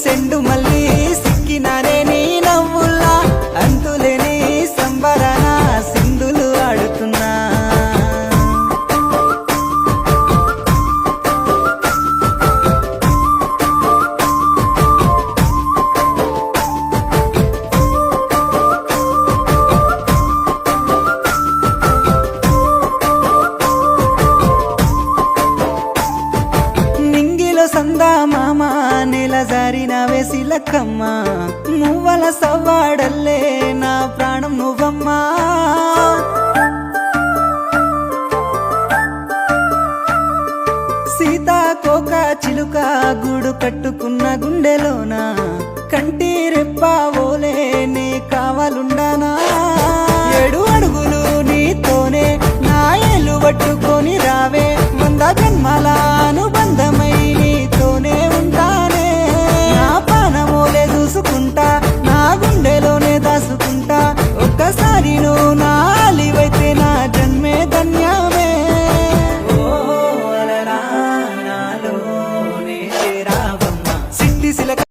సెండు మళ్ళీ సిక్కినానే నీ నవ్వుల్లా అంతులేని సంబరాన సింధులు ఆడుతున్నా నింగిలో సందా మామ నెల జారిన వేసిలక్కమ్మ నువ్వల సవ్వాడల్లే నా ప్రాణం నువ్వమ్మా సీతాకోక చిలుక గూడు కట్టుకున్న గుండెలోన కంటి రెప్ప ఓలే నీ కావాలుండానా